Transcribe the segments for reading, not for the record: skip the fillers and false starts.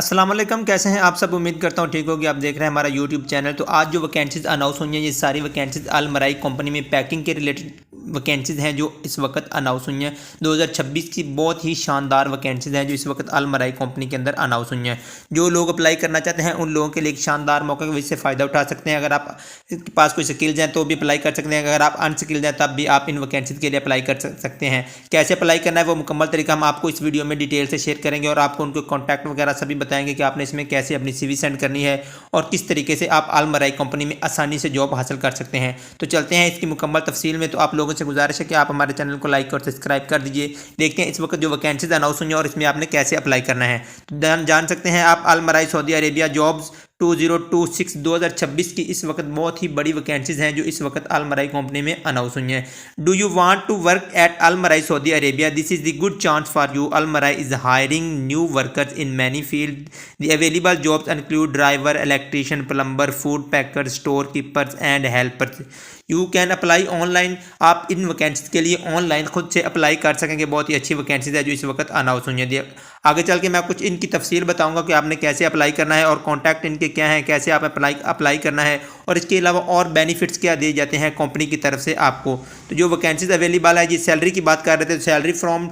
अस्सलाम वालेकुम, कैसे हैं आप सब। उम्मीद करता हूँ ठीक होगी। आप देख रहे हैं हमारा यूट्यूब चैनल। तो आज जो वैकेंसीज अनाउंस हुई हैं, ये सारी वैकेंसीज अल मराई कंपनी में पैकिंग के रिलेटेड वैकेंसीज हैं जो इस वक्त अनाउंस हुई हैं। 2026 की बहुत ही शानदार वैकेंसीज हैं जो इस वक्त अल मराई कंपनी के अंदर अनाउंस हुई हैं। जो लोग अप्लाई करना चाहते हैं उन लोगों के लिए एक शानदार मौका है, इससे फ़ायदा उठा सकते हैं। अगर आप के पास कोई स्किल्स हैं तो भी अप्लाई कर सकते हैं, अगर आप अनस्किल्ड हैं तब भी आप इन वैकेंसीज के लिए अप्लाई कर सकते हैं। कैसे अप्लाई करना है वो मुकम्मल तरीका हम आपको इस वीडियो में डिटेल से शेयर करेंगे और आपको उनके कॉन्टैक्ट वगैरह सभी बताएंगे कि आपने इसमें कैसे अपनी सीवी सेंड करनी है और किस तरीके से आप अल मराई कंपनी में आसानी से जॉब हासिल कर सकते हैं। तो चलते हैं इसकी मुकम्मल तफसील में। तो आप लोगों से गुजारिश है कि आप हमारे चैनल को लाइक और सब्सक्राइब कर दीजिए। देखते हैं इस वक्त जो वैकेंसीज अनाउंस हुई हैं और इसमें आपने कैसे अप्लाई करना है। तो जान सकते हैं आप अल मराई सऊदी अरेबिया जॉब्स 2026 की इस वक्त बहुत ही बड़ी वैकेंसीज हैं जो इस वक्त अल मराई कंपनी में अनाउंस हुई हैं। Do you want to work at Almarai Saudi Arabia? This is the good chance for you. Almarai is hiring new workers in many field. The available jobs include driver, electrician, plumber, food packer, store keepers and helpers. You can apply online. आप इन vacancies के लिए online खुद से apply कर सकेंगे। बहुत ही अच्छी वैकेंसीज है जो इस वक्त अनाउंस हुई है। आगे चल के मैं कुछ इनकी तफसील बताऊंगा कि आपने कैसे अप्लाई करना है और कॉन्टैक्ट इनके क्या हैं, कैसे आप अप्लाई करना है और इसके अलावा और बेनिफिट्स क्या दिए जाते हैं कंपनी की तरफ से आपको। तो जो वैकेंसीज अवेलेबल है, जी सैलरी की बात कर रहे थे, तो सैलरी फ्रॉम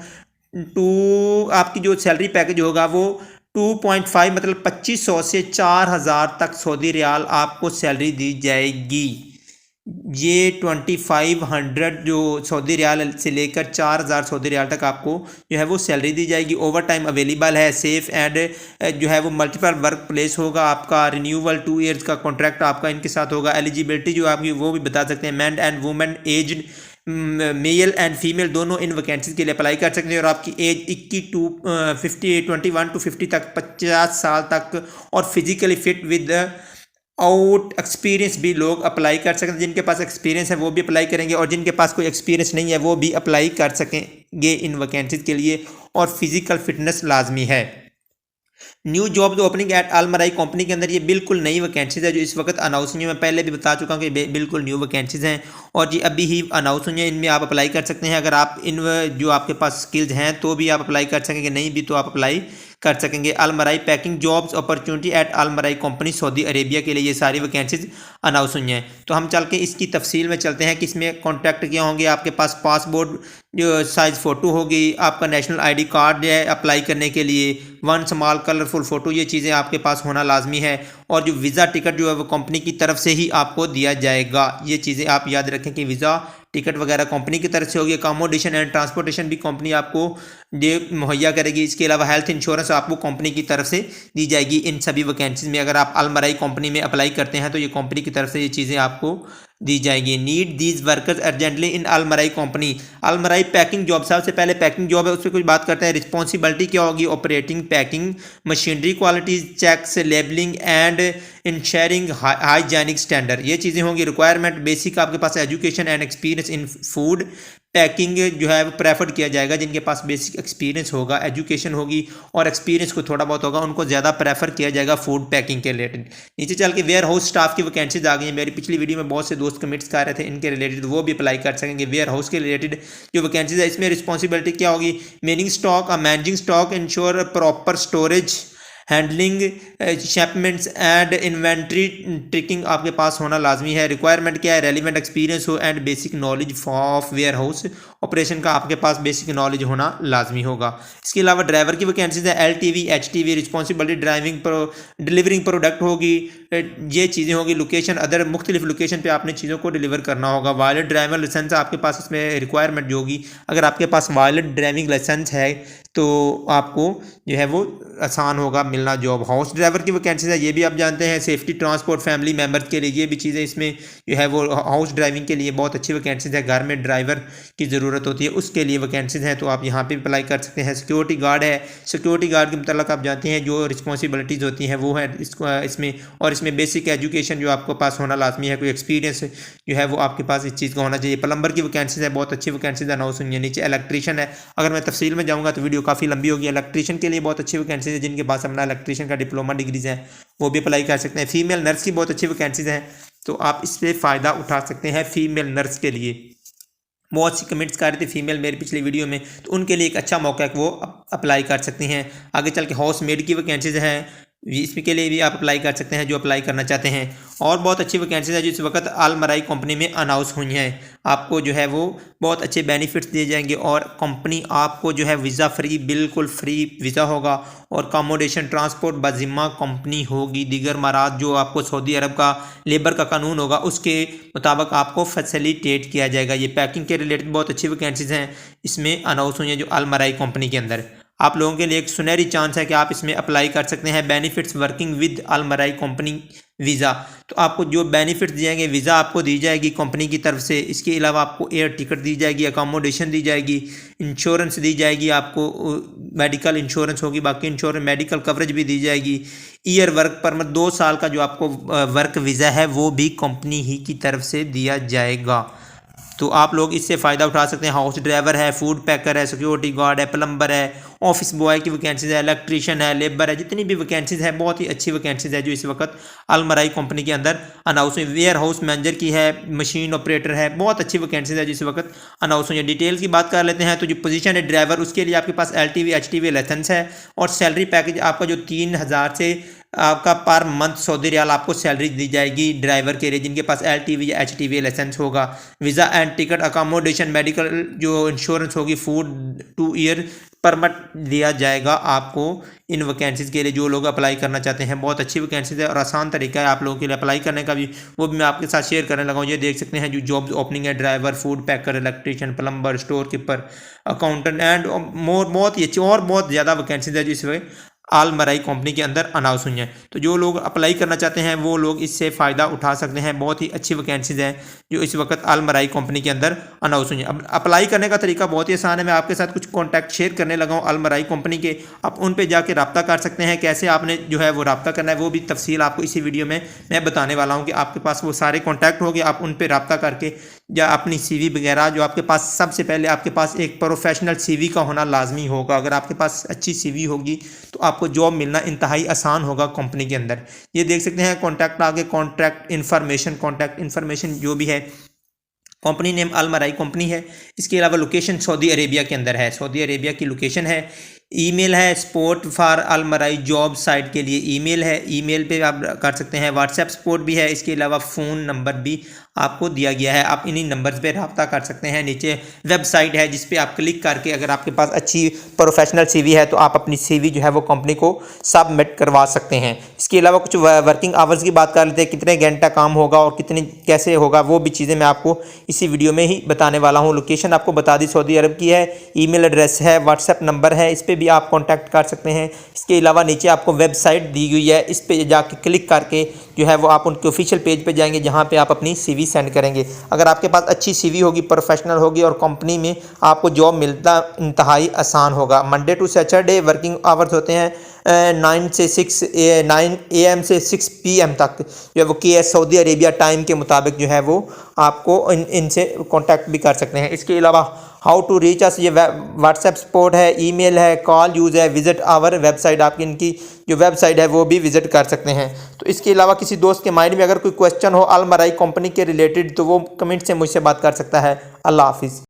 टू आपकी जो सैलरी पैकेज होगा वो 2.5 मतलब 2500 से 4000 तक सऊदी रियाल आपको सैलरी दी जाएगी। ये 2500 जो सऊदी रियाल से लेकर 4000 सऊदी रियाल तक आपको जो है वो सैलरी दी जाएगी। ओवर टाइम अवेलेबल है। सेफ एंड जो है वो मल्टीपल वर्क प्लेस होगा आपका। रिन्यूअल 2 ईयर्स का कॉन्ट्रैक्ट आपका इनके साथ होगा। एलिजिबिलिटी जो आपकी वो भी बता सकते हैं। Man and women aged, male and female दोनों इन वैकेंसीज के लिए अप्लाई कर सकते हैं और आपकी एज 21 टू 50 तक 50 साल तक और physically fit with out experience भी लोग अप्लाई कर सकते हैं। जिनके पास एक्सपीरियंस है वो भी अप्लाई करेंगे और जिनके पास कोई एक्सपीरियंस नहीं है वो भी अप्लाई कर सकेंगे इन वैकेंसीज के लिए। और फिजिकल फिटनेस लाजमी है। न्यू जॉब ओपनिंग एट अल मराई कंपनी के अंदर ये बिल्कुल नई वैकेंसीज है जो इस वक्त अनाउंस हुई है। मैं पहले भी बता चुका हूँ कि बिल्कुल न्यू वैकेंसीज हैं और जी अभी ही अनाउंस हुई हैं। इनमें आप अप्लाई कर सकते हैं। अगर आप इन जो आपके पास स्किल्स हैं तो भी आप अप्लाई कर सकेंगे, नहीं भी तो आप अप्लाई कर सकेंगे। अल मराई पैकिंग जॉब्स अपॉर्चुनिटी एट अल मराई कंपनी सऊदी अरेबिया के लिए ये सारी वैकेंसीज अनाउंस हुई हैं। तो हम चल के इसकी तफसील में चलते हैं कि इसमें कॉन्टैक्ट क्या होंगे। आपके पास पासपोर्ट जो साइज़ फ़ोटो होगी, आपका नेशनल आईडी कार्ड है अप्लाई करने के लिए, वन स्मॉल कलरफुल फ़ोटो, ये चीज़ें आपके पास होना लाजमी है। और जो वीज़ा टिकट जो है वो कंपनी की तरफ से ही आपको दिया जाएगा। ये चीज़ें आप याद रखें कि वीज़ा टिकट वगैरह कंपनी की तरफ से होगी। अकोमोडेशन एंड ट्रांसपोर्टेशन भी कंपनी आपको ये मुहैया करेगी। इसके अलावा हेल्थ इंश्योरेंस आपको कंपनी की तरफ से दी जाएगी इन सभी वैकेंसीज में। अगर आप अल मराई कंपनी में अप्लाई करते हैं तो ये कंपनी की तरफ से ये चीज़ें आपको दी जाएगी। नीड दीज वर्कर्स अर्जेंटली इन अल मराई कंपनी। अल मराई पैकिंग जॉब, सबसे पहले पैकिंग जॉब है उस पर कुछ बात करते हैं। रिस्पॉन्सिबिलिटी क्या होगी? Operating packing machinery, quality checks, labelling and insuring hygienic standard, ये चीज़ें होंगी। रिक्वायरमेंट बेसिक आपके पास education and experience in food packing जो है वो प्रेफर किया जाएगा। जिनके पास बेसिक एक्सपीरियंस होगा, एजुकेशन होगी और एक्सपीरियंस को थोड़ा बहुत होगा, उनको ज़्यादा प्रेफर किया जाएगा फूड पैकिंग के रिलेटेड। नीचे चल के वेयर हाउस स्टाफ की वैकेंसीज आ गई हैं। मेरी पिछली वीडियो में बहुत से दोस्त कमेंट्स कर रहे थे इनके रिलेटेड, वो भी अप्लाई कर सकेंगे। वेयर हाउस के रिलेटेड जो वैकेंसीज है इसमें रिस्पॉन्सिबिलिटी क्या होगी? Manning stock, managing stock, ensure proper storage, handling shipments and inventory tracking आपके पास होना लाजमी है। रिक्वायरमेंट क्या है? रेलिवेंट एक्सपीरियंस हो and basic knowledge of warehouse operation का आपके पास बेसिक नॉलेज होना लाजमी होगा। इसके अलावा ड्राइवर की वैकेंसीज है। LTV HTV responsibility driving delivering product होगी, ये चीज़ें होगी। लोकेशन अदर मुख्तलिफ लोकेशन पे आपने चीज़ों को डिलीवर करना होगा। वायलेट ड्राइवर लाइसेंस आपके पास इसमें रिक्वायरमेंट जो होगी, अगर आपके पास वायलेट ड्राइविंग लाइसेंस है तो आपको जो है वो आसान होगा मिलना जॉब। हाउस ड्राइवर की वैकेंसीज है, ये भी आप जानते हैं। सेफ्टी ट्रांसपोर्ट फैमिली मेम्बर्स के लिए ये भी चीज़ें इसमें जो है वो हाउस ड्राइविंग के लिए बहुत अच्छी वैकेंसीज है। घर में ड्राइवर की ज़रूरत होती है उसके लिए वैकेंसीज हैं तो आप यहाँ पे अप्लाई कर सकते हैं। सिक्योरिटी गार्ड है। सिक्योरिटी गार्ड के मतलब आप जानते हैं जो रिस्पॉन्सिबिलिटीज़ होती हैं वो है इसमें। और इसमें बेसिक एजुकेशन जो आपके पास होना लाजमी है, कोई एक्सपीरियंस जो है वो आपके पास इस चीज़ का होना चाहिए। प्लम्बर की वैकेंसीज है, बहुत अच्छी वैकेंसीज अनाउंस हुई है। नीचे इलेक्ट्रीशियन है, अगर मैं तफसील में जाऊँगा तो वीडियो काफ़ी लंबी होगी। इलेक्ट्रीशियन के लिए बहुत अच्छी वैकेंसीज है। जिनके पास अपना इलेक्ट्रीशियन का डिप्लोमा डिग्रीज हैं वो भी अप्लाई कर सकते हैं। फीमेल नर्स की बहुत अच्छी वैकेंसीज हैं तो आप इस पर फ़ायदा उठा सकते हैं फीमेल नर्स के लिए। बहुत सी कमेंट्स कर रहे थे फीमेल मेरे पिछले वीडियो में, तो उनके लिए एक अच्छा मौका है कि वो अप्लाई कर सकती हैं। आगे चल के हाउस मेड की वैकेंसीज हैं, इसके लिए भी आप अप्लाई कर सकते हैं जो अप्लाई करना चाहते हैं। और बहुत अच्छी वैकेंसीज है जो इस वक्त अल मराई कंपनी में अनाउंस हुई हैं। आपको जो है वो बहुत अच्छे बेनिफिट्स दिए जाएंगे और कंपनी आपको जो है वीज़ा फ्री, बिल्कुल फ्री वीज़ा होगा और अकोमोडेशन ट्रांसपोर्ट बजिम्मा कंपनी होगी। दीगर मराद जो आपको सऊदी अरब का लेबर का कानून होगा उसके मुताबिक आपको फैसिलिटेट किया जाएगा। ये पैकिंग के रिलेटेड बहुत अच्छी वैकेंसीज हैं इसमें अनाउंस हुई हैं जो अल मराई कंपनी के अंदर। आप लोगों के लिए एक सुनहरी चांस है कि आप इसमें अप्लाई कर सकते हैं। बेनिफिट्स वर्किंग विद अल मराई कंपनी वीज़ा, तो आपको जो बेनिफिट्स दिए जाएंगे, वीज़ा आपको दी जाएगी कंपनी की तरफ से। इसके अलावा आपको एयर टिकट दी जाएगी, अकोमोडेशन दी जाएगी, इंश्योरेंस दी जाएगी, आपको मेडिकल इंश्योरेंस होगी, बाकी इंश्योरेंस मेडिकल कवरेज भी दी जाएगी। ईयर वर्क परमिट 2 साल का जो आपको वर्क वीज़ा है वो भी कंपनी ही की तरफ से दिया जाएगा। तो आप लोग इससे फ़ायदा उठा सकते हैं। हाउस ड्राइवर है, फूड पैकर है, सिक्योरिटी गार्ड है, प्लम्बर है, ऑफिस बॉय की वैकेंसीज है, इलेक्ट्रीशियन है, लेबर है, जितनी भी वैकेंसीज है बहुत ही अच्छी वैकेंसीज है जो इस वक्त अल मराई कंपनी के अंदर अनाउंस हुई। वेयर हाउस मैनेजर की है, मशीन ऑपरेटर है, बहुत अच्छी वैकेंसीज है जो इस वक्त अनाउंस हुई है। डिटेल की बात कर लेते हैं तो जो पोजीशन है ड्राइवर, उसके लिए आपके पास LTV HTV लाइसेंस है और सैलरी पैकेज आपका जो 3000 से आपका पर मंथ सऊदी रियाल आपको सैलरी दी जाएगी ड्राइवर के लिए जिनके पास LTV या HTV लाइसेंस होगा। Visa and ticket, accommodation, medical जो इंश्योरेंस होगी, फूड, 2 ईयर परमिट दिया जाएगा आपको इन वैकेंसीज़ के लिए जो लोग अप्लाई करना चाहते हैं। बहुत अच्छी वैकेंसीज़ है और आसान तरीका है आप लोगों के लिए अप्लाई करने का भी, वो भी मैं आपके साथ शेयर करने लगा हूँ। ये देख सकते हैं जो जॉब्स ओपनिंग है, driver, food packer, electrician, plumber, store keeper, accountant and more, बहुत ही अच्छी और बहुत ज़्यादा वैकेंसीज़ है जो इस अल मराई कंपनी के अंदर अनाउंस हुई हैं। तो जो लोग अप्लाई करना चाहते हैं वो लोग इससे फ़ायदा उठा सकते हैं। बहुत ही अच्छी वैकेंसीज हैं जो इस वक्त अल मराई कंपनी के अंदर अनाउंस हुई हैं। अब अप्लाई करने का तरीका बहुत ही आसान है। मैं आपके साथ कुछ कॉन्टैक्ट शेयर करने लगा हूँ अल मराई कंपनी के, आप उन पर जाके रब्ता कर सकते हैं। कैसे आपने जो है वो रब्ता करना है वो भी तफसील आपको इसी वीडियो में मैं बताने वाला हूँ कि आपके पास वो सारे कॉन्टैक्ट हो गए, आप उन पर रब्ता करके या अपनी CV वगैरह जो आपके पास, सबसे पहले आपके पास एक प्रोफेशनल CV का होना लाजमी होगा। अगर आपके पास अच्छी CV होगी तो आपको जॉब मिलना इंतहाई आसान होगा कंपनी के अंदर। ये देख सकते हैं कॉन्टैक्ट आगे, कॉन्टैक्ट इन्फॉर्मेशन जो भी है, कंपनी नेम अल मराई कंपनी है। इसके अलावा लोकेशन सऊदी अरेबिया के अंदर है, सऊदी अरेबिया की लोकेशन है। ईमेल है सपोर्ट फॉर अल मराई जॉब साइट के लिए ईमेल है, ईमेल पे आप कर सकते हैं। व्हाट्सएप सपोर्ट भी है। इसके अलावा फ़ोन नंबर भी आपको दिया गया है, आप इन्हीं नंबर्स पे रब्ता कर सकते हैं। नीचे वेबसाइट है जिस पे आप क्लिक करके अगर आपके पास अच्छी प्रोफेशनल CV है तो आप अपनी CV जो है वो कंपनी को सबमिट करवा सकते हैं। इसके अलावा कुछ वर्किंग आवर्स की बात कर लेते हैं, कितने घंटा काम होगा और कितनी कैसे होगा, वो भी चीज़ें मैं आपको इसी वीडियो में ही बताने वाला हूँ। लोकेशन आपको बता दी सऊदी अरब की है, ईमेल एड्रेस है, व्हाट्सएप नंबर है, इस पर भी आप कॉन्टैक्ट कर सकते हैं। इसके अलावा नीचे आपको वेबसाइट दी गई है, इस पर जाके क्लिक करके जो है वो आप उनके ऑफिशियल पेज पे जाएंगे जहाँ पे आप अपनी CV सेंड करेंगे। अगर आपके पास अच्छी CV होगी, प्रोफेशनल होगी और कंपनी में आपको जॉब मिलता इंतहाई आसान होगा। Monday to Saturday working hours होते हैं 9 AM से 6 PM तक जो है वो KS सऊदी अरेबिया टाइम के मुताबिक जो है वो आपको इनसे कांटेक्ट भी कर सकते हैं। इसके अलावा हाउ टू रीच अस, ये व्हाट्सएप सपोर्ट है, ईमेल है, कॉल यूज़ है, विजिट आवर वेबसाइट, आपकी इनकी जो वेबसाइट है वो भी विजिट कर सकते हैं। तो इसके अलावा किसी दोस्त के माइंड में अगर कोई क्वेश्चन हो अल मराई कंपनी के रिलेटेड तो वो कमेंट से मुझसे बात कर सकता है। अल्लाह हाफिज़।